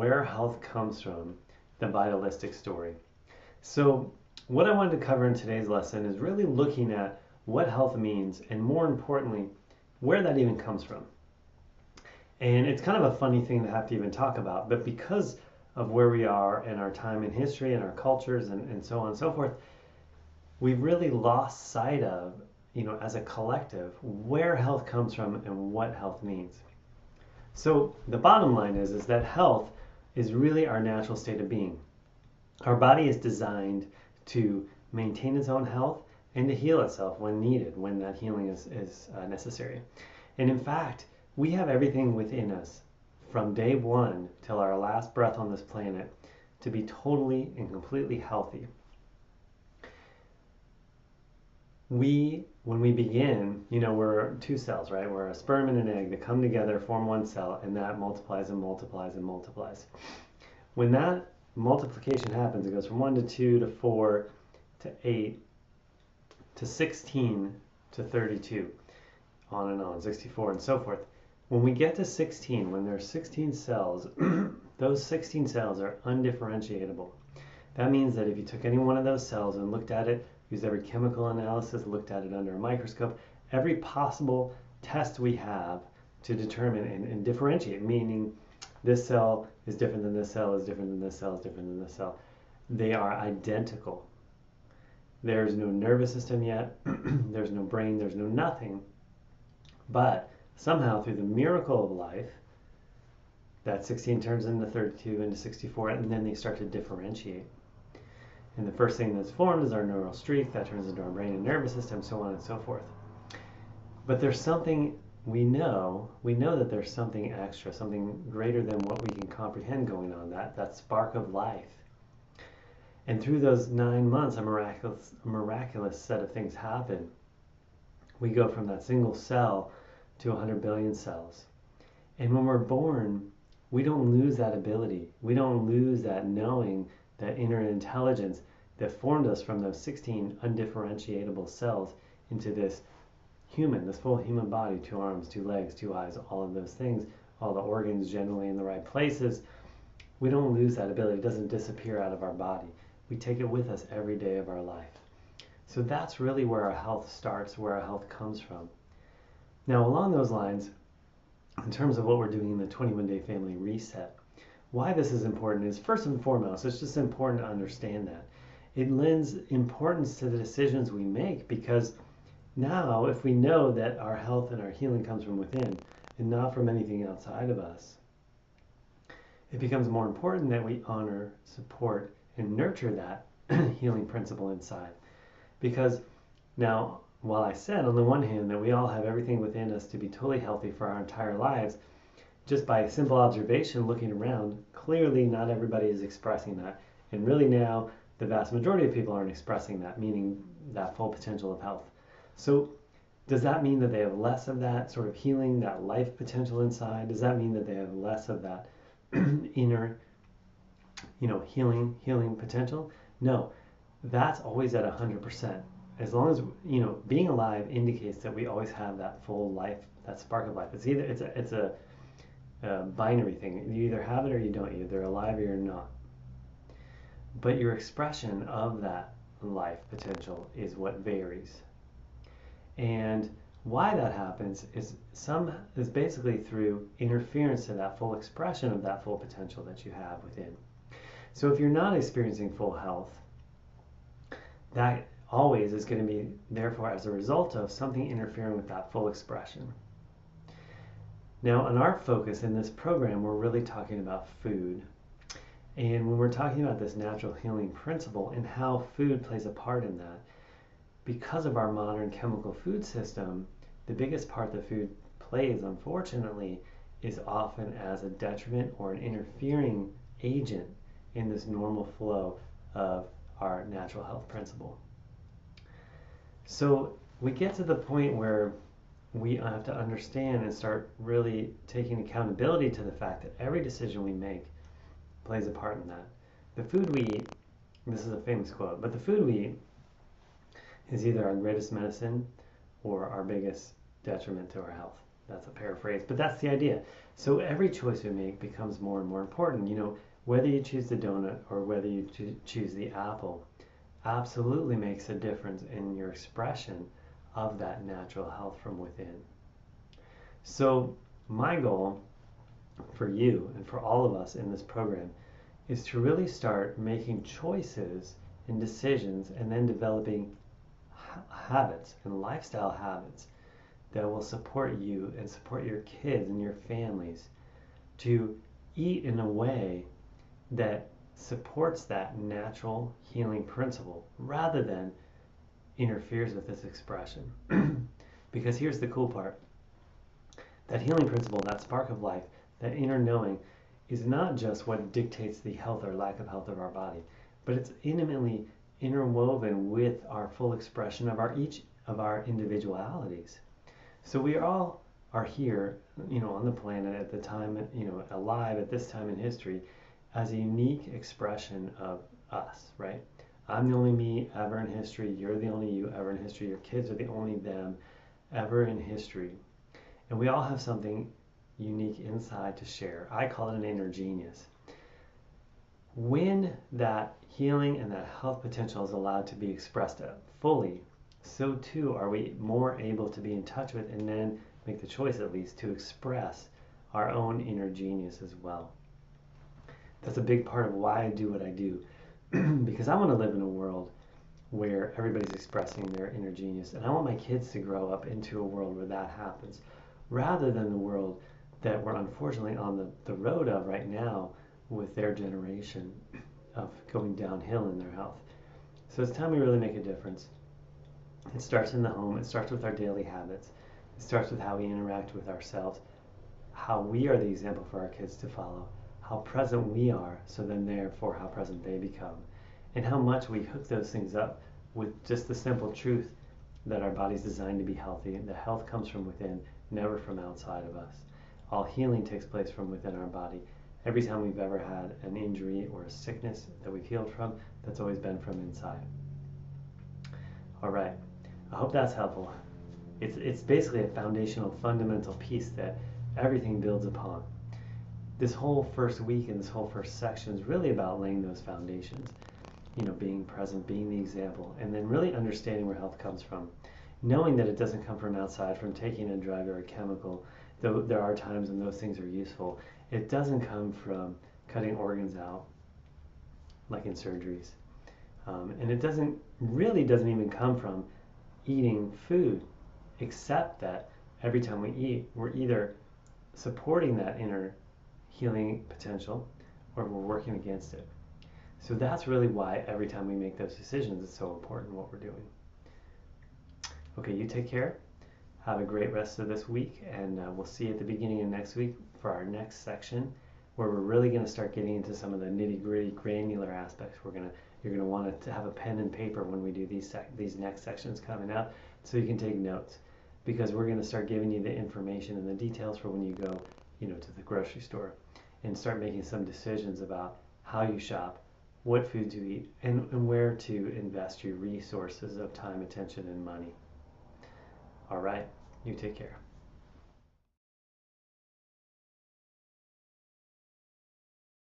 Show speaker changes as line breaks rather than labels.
where health comes from, the vitalistic story. So what I wanted to cover in today's lesson is really looking at what health means, and more importantly, where that even comes from. And it's kind of a funny thing to have to even talk about, but because of where we are in our time in history and our cultures and so on and so forth, we've really lost sight of, as a collective, where health comes from and what health means. So the bottom line is that health is really our natural state of being. Our body is designed to maintain its own health and to heal itself when needed, when that healing is necessary. And in fact, we have everything within us from day one till our last breath on this planet to be totally and completely healthy. When we begin, we're two cells, right? We're a sperm and an egg that come together, form one cell, and that multiplies and multiplies and multiplies. When that multiplication happens, it goes from 1 to 2 to 4 to 8 to 16 to 32, on and on, 64 and so forth. When we get to 16, when there are 16 cells, those 16 cells are undifferentiatable. That means that if you took any one of those cells and looked at it, used every chemical analysis, looked at it under a microscope, every possible test we have to determine and differentiate, meaning this cell is different than this cell, is different than this cell, is different than this cell. They are identical. There's no nervous system yet, there's no brain, there's no nothing. But somehow through the miracle of life, that 16 turns into 32, into 64, and then they start to differentiate. And the first thing that's formed is our neural streak, that turns into our brain and nervous system, so on and so forth. But there's something we know that there's something extra, something greater than what we can comprehend going on, that spark of life. And through those 9 months, a miraculous set of things happen. We go from that single cell to 100 billion cells. And when we're born, we don't lose that ability. We don't lose that knowing, that inner intelligence that formed us from those 16 undifferentiatable cells into this human, this full human body, 2 arms, 2 legs, 2 eyes, all of those things, all the organs generally in the right places. We don't lose that ability. It doesn't disappear out of our body. We take it with us every day of our life. So that's really where our health starts, where our health comes from. Now, along those lines, in terms of what we're doing in the 21-day family reset, why this is important is, first and foremost, it's just important to understand that. It lends importance to the decisions we make, because now if we know that our health and our healing comes from within and not from anything outside of us, it becomes more important that we honor, support, and nurture that healing principle inside. Because now, while I said on the one hand that we all have everything within us to be totally healthy for our entire lives, just by simple observation looking around, clearly not everybody is expressing that. And really now, the vast majority of people aren't expressing that, meaning that full potential of health. So does that mean that they have less of that sort of healing, that life potential inside? Does that mean that they have less of that inner, healing potential? No, that's always at 100%. As long as, being alive indicates that we always have that full life, that spark of life. It's a binary thing. You either have it or you don't. You're either alive or you're not. But your expression of that life potential is what varies. And why that happens is basically through interference to that full expression of that full potential that you have within. So if you're not experiencing full health, that always is going to be therefore as a result of something interfering with that full expression. Now, on our focus in this program, we're really talking about food. And when we're talking about this natural healing principle and how food plays a part in that, because of our modern chemical food system, the biggest part that food plays, unfortunately, is often as a detriment or an interfering agent in this normal flow of our natural health principle. So we get to the point where we have to understand and start really taking accountability to the fact that every decision we make plays a part in that. The food we eat, this is a famous quote, but the food we eat is either our greatest medicine or our biggest detriment to our health. That's a paraphrase, but that's the idea. So every choice we make becomes more and more important. Whether you choose the donut or whether you choose the apple absolutely makes a difference in your expression of that natural health from within. So my goal for you and for all of us in this program is to really start making choices and decisions and then developing habits and lifestyle habits that will support you and support your kids and your families to eat in a way that supports that natural healing principle rather than interferes with this expression. Because here's the cool part, that healing principle, that spark of life, that inner knowing is not just what dictates the health or lack of health of our body, but it's intimately interwoven with our full expression of each of our individualities. So we all are here, on the planet at the time, alive at this time in history as a unique expression of us, right? I'm the only me ever in history. You're the only you ever in history. Your kids are the only them ever in history. And we all have something unique inside to share. I call it an inner genius. When that healing and that health potential is allowed to be expressed fully, so too are we more able to be in touch with and then make the choice at least to express our own inner genius as well. That's a big part of why I do what I do, because I want to live in a world where everybody's expressing their inner genius, and I want my kids to grow up into a world where that happens, rather than the world that we're unfortunately on the road of right now with their generation of going downhill in their health. So it's time we really make a difference. It starts in the home. It starts with our daily habits. It starts with how we interact with ourselves, how we are the example for our kids to follow, how present we are, so then therefore how present they become, and how much we hook those things up with just the simple truth that our body's designed to be healthy, and the health comes from within, never from outside of us. All healing takes place from within our body. Every time we've ever had an injury or a sickness that we've healed from, that's always been from inside. All right, I hope that's helpful. It's basically a foundational, fundamental piece that everything builds upon. This whole first week and this whole first section is really about laying those foundations. Being present, being the example, and then really understanding where health comes from. Knowing that it doesn't come from outside, from taking a drug or a chemical, though there are times when those things are useful. It doesn't come from cutting organs out, like in surgeries. And it doesn't even come from eating food, except that every time we eat, we're either supporting that inner healing potential or we're working against it. So that's really why every time we make those decisions, it's so important what we're doing. Okay, you take care. Have a great rest of this week, and we'll see you at the beginning of next week for our next section, where we're really going to start getting into some of the nitty-gritty, granular aspects. You're going to want to have a pen and paper when we do these next sections coming up, so you can take notes, because we're going to start giving you the information and the details for when you go, to the grocery store, and start making some decisions about how you shop, what foods you eat, and where to invest your resources of time, attention, and money. All right, you take care.